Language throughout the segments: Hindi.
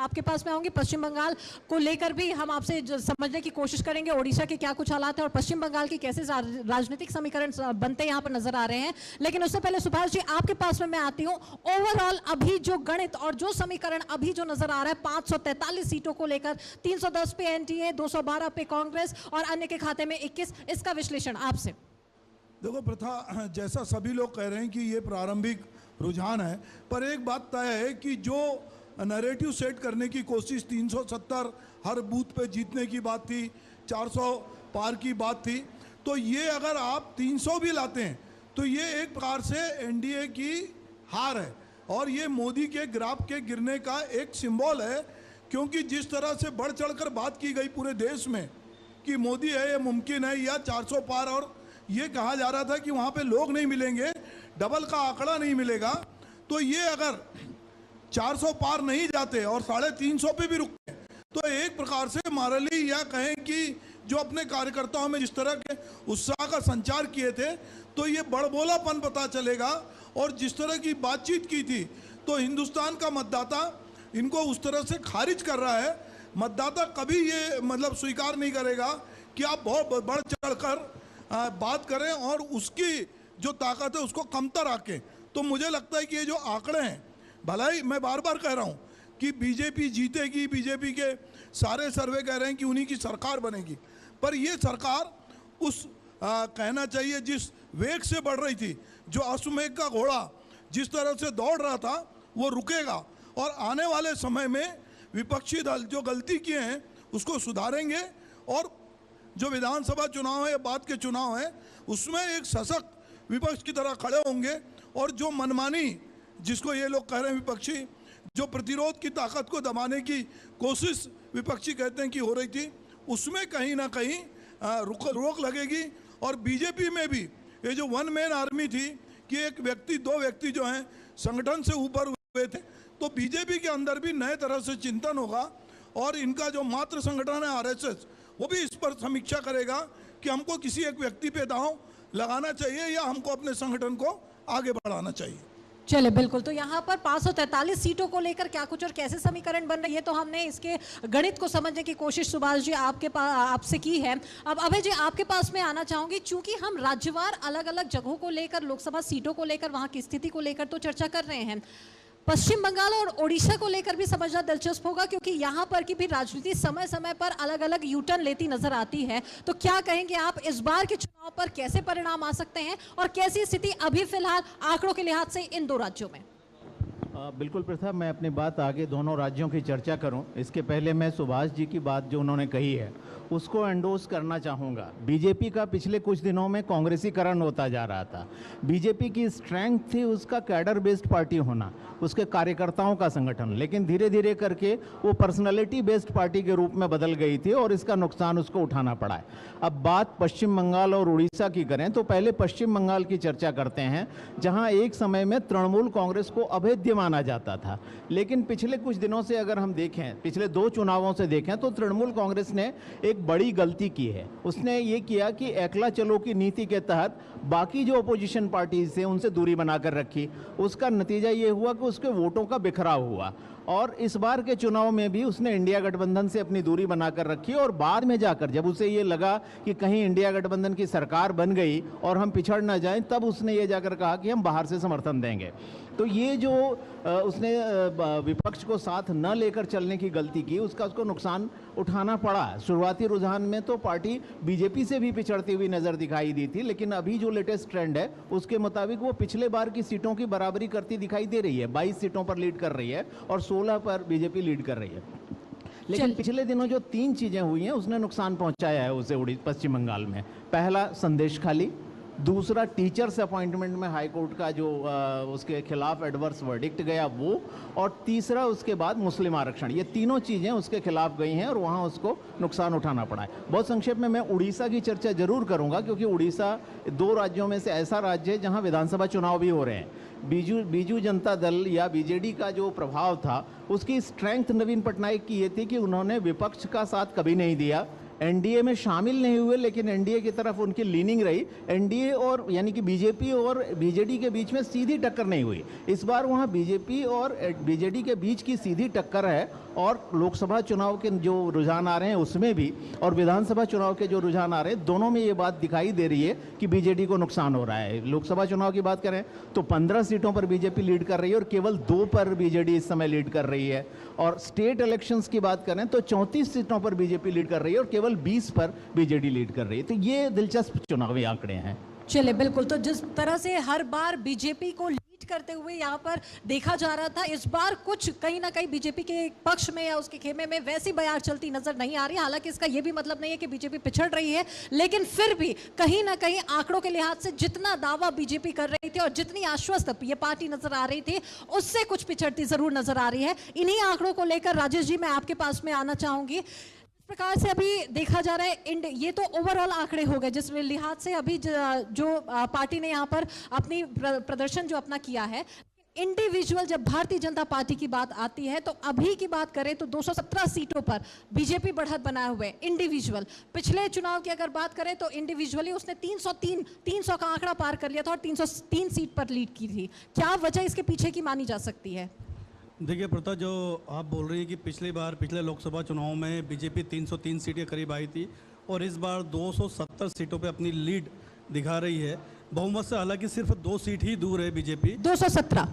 आपके पास में आऊंगी। पश्चिम बंगाल को लेकर भी हम आपसे समझने की कोशिश करेंगे, ओडिशा के क्या कुछ हालात है और पश्चिम बंगाल की कैसे राजनीतिक समीकरण बनते यहाँ पर नजर आ रहे हैं। लेकिन उससे पहले सुभाष जी आपके पास में मैं आती हूँ। ओवरऑल अभी जो गणित और जो समीकरण अभी जो नजर आ रहा है 543 सीटों को लेकर, 310 पे एनडीए, 212 पे कांग्रेस और अन्य के खाते में 21, इसका विश्लेषण आपसे। देखो प्रथा, जैसा सभी लोग कह रहे हैं कि ये प्रारंभिक रुझान है, पर एक बात तय है कि जो नैरेटिव सेट करने की कोशिश 370 हर बूथ पे जीतने की बात थी, 400 पार की बात थी, तो ये अगर आप 300 भी लाते हैं तो ये एक प्रकार से एनडीए की हार है और ये मोदी के ग्राफ के गिरने का एक सिंबल है। क्योंकि जिस तरह से बढ़ चढ़कर बात की गई पूरे देश में कि मोदी है ये मुमकिन है या 400 पार, और ये कहा जा रहा था कि वहाँ पे लोग नहीं मिलेंगे, डबल का आंकड़ा नहीं मिलेगा, तो ये अगर 400 पार नहीं जाते और 350 पे भी रुकते तो एक प्रकार से मारली या कहें कि जो अपने कार्यकर्ताओं में जिस तरह के उत्साह का संचार किए थे तो ये बड़बोलापन पता चलेगा। और जिस तरह की बातचीत की थी तो हिंदुस्तान का मतदाता इनको उस तरह से खारिज कर रहा है। मतदाता कभी ये मतलब स्वीकार नहीं करेगा कि आप बहुत बढ़ चढ़कर बात करें और उसकी जो ताकत है उसको कमतर आके। तो मुझे लगता है कि ये जो आंकड़े हैं, भला ही मैं बार बार कह रहा हूँ कि बीजेपी जीतेगी, बीजेपी के सारे सर्वे कह रहे हैं कि उन्हीं की सरकार बनेगी, पर ये सरकार उस कहना चाहिए जिस वेग से बढ़ रही थी, जो अश्वमेघ का घोड़ा जिस तरह से दौड़ रहा था वो रुकेगा। और आने वाले समय में विपक्षी दल जो गलती किए हैं उसको सुधारेंगे और जो विधानसभा चुनाव है या बाद के चुनाव हैं उसमें एक सशक्त विपक्ष की तरह खड़े होंगे। और जो मनमानी जिसको ये लोग कह रहे हैं विपक्षी, जो प्रतिरोध की ताकत को दबाने की कोशिश विपक्षी कहते हैं कि हो रही थी, उसमें कहीं ना कहीं रोक लगेगी। और बीजेपी में भी ये जो वन मैन आर्मी थी कि एक व्यक्ति, दो व्यक्ति जो हैं संगठन से ऊपर हुए थे, तो बीजेपी के अंदर भी नए तरह से चिंतन होगा। और इनका जो मातृ संगठन है आरएसएस, वो भी इस पर समीक्षा करेगा कि हमको किसी एक व्यक्ति पे दांव लगाना चाहिए या हमको अपने संगठन को आगे बढ़ाना चाहिए। चले बिल्कुल। तो यहाँ पर 543 सीटों को लेकर क्या कुछ और कैसे समीकरण बन रही है, तो हमने इसके गणित को समझने की कोशिश सुभाष जी आपसे की है। अब अभय जी आपके पास में आना चाहूंगी। चूंकि हम राज्यवार अलग अलग जगहों को लेकर, लोकसभा सीटों को लेकर, वहां की स्थिति को लेकर तो चर्चा कर रहे हैं, पश्चिम बंगाल और ओडिशा को लेकर भी समझना दिलचस्प होगा क्योंकि यहाँ पर की भी राजनीति समय समय पर अलग अलग यूटर्न लेती नजर आती है। तो क्या कहेंगे आप, इस बार के चुनाव पर कैसे परिणाम आ सकते हैं और कैसी स्थिति अभी फिलहाल आंकड़ों के लिहाज से इन दो राज्यों में? बिल्कुल प्रथा, मैं अपनी बात आगे दोनों राज्यों की चर्चा करूं, इसके पहले मैं सुभाष जी की बात जो उन्होंने कही है उसको एंडोर्स करना चाहूँगा। बीजेपी का पिछले कुछ दिनों में कांग्रेसीकरण होता जा रहा था। बीजेपी की स्ट्रेंथ थी उसका कैडर बेस्ड पार्टी होना, उसके कार्यकर्ताओं का संगठन, लेकिन धीरे धीरे करके वो पर्सनालिटी बेस्ड पार्टी के रूप में बदल गई थी और इसका नुकसान उसको उठाना पड़ा है। अब बात पश्चिम बंगाल और उड़ीसा की करें तो पहले पश्चिम बंगाल की चर्चा करते हैं, जहाँ एक समय में तृणमूल कांग्रेस को अभेद्य माना जाता था। लेकिन पिछले कुछ दिनों से अगर हम देखें, पिछले 2 चुनावों से देखें तो तृणमूल कांग्रेस ने एक बड़ी गलती की है। उसने ये किया कि एकला चलो की नीति के तहत बाकी जो अपोजिशन पार्टीज थे उनसे दूरी बनाकर रखी। उसका नतीजा ये हुआ कि उसके वोटों का बिखराव हुआ और इस बार के चुनाव में भी उसने इंडिया गठबंधन से अपनी दूरी बनाकर रखी और बाद में जाकर जब उसे ये लगा कि कहीं इंडिया गठबंधन की सरकार बन गई और हम पिछड़ ना जाएं, तब उसने ये जाकर कहा कि हम बाहर से समर्थन देंगे। तो ये जो उसने विपक्ष को साथ न लेकर चलने की गलती की, उसको नुकसान उठाना पड़ा। शुरुआती रुझान में तो पार्टी बीजेपी से भी पिछड़ती हुई नजर दिखाई दी थी, लेकिन अभी जो लेटेस्ट ट्रेंड है उसके मुताबिक वो पिछले बार की सीटों की बराबरी करती दिखाई दे रही है। 22 सीटों पर लीड कर रही है और 16 पर बीजेपी लीड कर रही है। लेकिन पिछले दिनों जो 3 चीजें हुई हैं उसने नुकसान पहुंचाया है उसे पश्चिम बंगाल में। पहला, संदेश खाली। दूसरा, टीचर्स अपॉइंटमेंट में हाई कोर्ट का जो उसके खिलाफ एडवर्स वर्डिक्ट गया वो, और तीसरा उसके बाद मुस्लिम आरक्षण। ये तीनों चीज़ें उसके खिलाफ गई हैं और वहाँ उसको नुकसान उठाना पड़ा है। बहुत संक्षेप में मैं उड़ीसा की चर्चा जरूर करूँगा क्योंकि उड़ीसा 2 राज्यों में से ऐसा राज्य है जहाँ विधानसभा चुनाव भी हो रहे हैं। बीजू जनता दल या बीजेडी का जो प्रभाव था उसकी स्ट्रेंथ नवीन पटनायक की ये थी कि उन्होंने विपक्ष का साथ कभी नहीं दिया, एनडीए में शामिल नहीं हुए, लेकिन एनडीए की तरफ उनकी लीनिंग रही। एनडीए और यानी कि बीजेपी और बीजेडी के बीच में सीधी टक्कर नहीं हुई। इस बार वहाँ बीजेपी और बीजेडी के बीच की सीधी टक्कर है और लोकसभा चुनाव के जो रुझान आ रहे हैं उसमें भी, और विधानसभा चुनाव के जो रुझान आ रहे हैं दोनों में ये बात दिखाई दे रही है कि बीजेडी को नुकसान हो रहा है। लोकसभा चुनाव की बात करें तो 15 सीटों पर बीजेपी लीड कर रही है और केवल 2 पर बीजेडी इस समय लीड कर रही है। और स्टेट इलेक्शंस की बात करें तो 34 सीटों पर बीजेपी लीड कर रही है और केवल 20 पर बीजेडी लीड कर रही है। तो ये दिलचस्प चुनावी आंकड़े हैं। चलिए, बिल्कुल। तो जिस तरह से हर बार बीजेपी को लीड करते हुए यहाँ पर देखा जा रहा था, इस बार कुछ कहीं ना कहीं बीजेपी के पक्ष में या उसके खेमे में वैसी बयार चलती नजर नहीं आ रही। हालांकि इसका ये भी मतलब नहीं है कि बीजेपी पिछड़ रही है, लेकिन फिर भी कहीं ना कहीं आंकड़ों के लिहाज से जितना दावा बीजेपी कर रही थी और जितनी आश्वस्त ये पार्टी नजर आ रही थी, उससे कुछ पिछड़ती जरूर नजर आ रही है। इन्हीं आंकड़ों को लेकर राजेश जी मैं आपके पास में आना चाहूंगी। इस प्रकार से अभी देखा जा रहा है, ये तो ओवरऑल आंकड़े हो गए जिस लिहाज से अभी जो पार्टी ने यहाँ पर अपनी प्रदर्शन जो अपना किया है। इंडिविजुअल जब भारतीय जनता पार्टी की बात आती है तो अभी की बात करें तो 217 सीटों पर बीजेपी बढ़त बनाए हुए इंडिविजुअल। पिछले चुनाव की अगर बात करें तो इंडिविजुअली उसने 300 का आंकड़ा पार कर लिया था और 303 सीट पर लीड की थी। क्या वजह इसके पीछे की मानी जा सकती है? देखिए प्रथा, जो आप बोल रही हैं कि पिछले लोकसभा चुनाव में बीजेपी 303 सीट के करीब आई थी और इस बार 270 सीटों पे अपनी लीड दिखा रही है। बहुमत से हालांकि सिर्फ 2 सीट ही दूर है बीजेपी। 217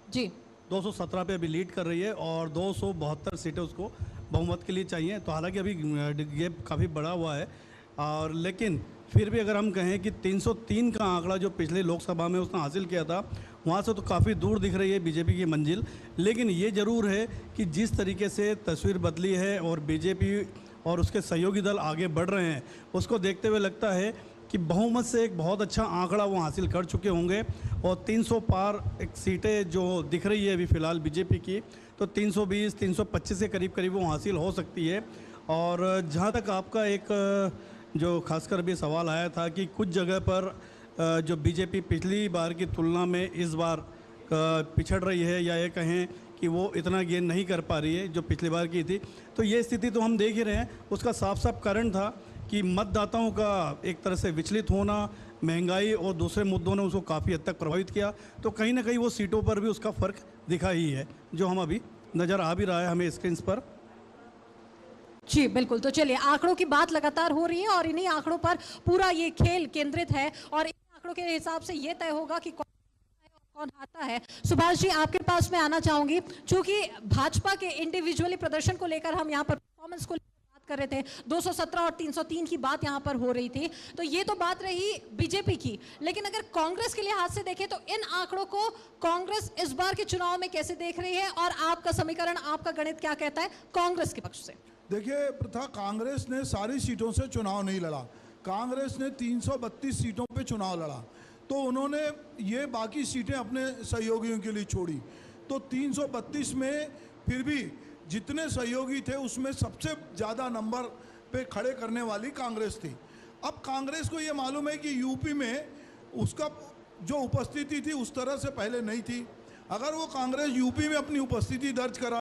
जी 217 पे अभी लीड कर रही है और 272 सीटें उसको बहुमत के लिए चाहिए। तो हालांकि अभी गैप काफ़ी बड़ा हुआ है, और लेकिन फिर भी अगर हम कहें कि 303 का आंकड़ा जो पिछले लोकसभा में उसने हासिल किया था, वहाँ से तो काफ़ी दूर दिख रही है बीजेपी की मंजिल। लेकिन ये ज़रूर है कि जिस तरीके से तस्वीर बदली है और बीजेपी और उसके सहयोगी दल आगे बढ़ रहे हैं, उसको देखते हुए लगता है कि बहुमत से एक बहुत अच्छा आंकड़ा वो हासिल कर चुके होंगे। और 300 पार एक सीटें जो दिख रही है अभी फ़िलहाल बीजेपी की, तो 320-325 के करीब वो हासिल हो सकती है। और जहाँ तक आपका एक जो खासकर भी सवाल आया था कि कुछ जगह पर जो बीजेपी पिछली बार की तुलना में इस बार पिछड़ रही है, या ये कहें कि वो इतना गेन नहीं कर पा रही है जो पिछली बार की थी, तो ये स्थिति तो हम देख ही रहे हैं। उसका साफ साफ कारण था कि मतदाताओं का एक तरह से विचलित होना, महंगाई और दूसरे मुद्दों ने उसको काफ़ी हद तक प्रभावित किया। तो कहीं ना कहीं वो सीटों पर भी उसका फ़र्क दिखा ही है, जो हम अभी नज़र आ भी रहा है हमें स्क्रीन पर। जी बिल्कुल। तो चलिए, आंकड़ों की बात लगातार हो रही है और इन्हीं आंकड़ों पर पूरा ये खेल केंद्रित है और इन आंकड़ों के हिसाब से ये तय होगा कि कौन आता है। सुभाष जी आपके पास मैं आना चाहूंगी। चूंकि भाजपा के इंडिविजुअली प्रदर्शन को लेकर हम यहाँ पर परफॉर्मेंस को बात कर रहे थे, 217 और 303 की बात यहाँ पर हो रही थी, तो ये तो बात रही बीजेपी की। लेकिन अगर कांग्रेस के लिहाज से देखें तो इन आंकड़ों को कांग्रेस इस बार के चुनाव में कैसे देख रही है और आपका समीकरण, आपका गणित क्या कहता है कांग्रेस के पक्ष से? देखिए प्रथा, कांग्रेस ने सारी सीटों से चुनाव नहीं लड़ा। कांग्रेस ने 332 सीटों पे चुनाव लड़ा, तो उन्होंने ये बाकी सीटें अपने सहयोगियों के लिए छोड़ी। तो 332 में फिर भी जितने सहयोगी थे उसमें सबसे ज़्यादा नंबर पे खड़े करने वाली कांग्रेस थी। अब कांग्रेस को ये मालूम है कि यूपी में उसका जो उपस्थिति थी उस तरह से पहले नहीं थी। अगर वो कांग्रेस यूपी में अपनी उपस्थिति दर्ज करा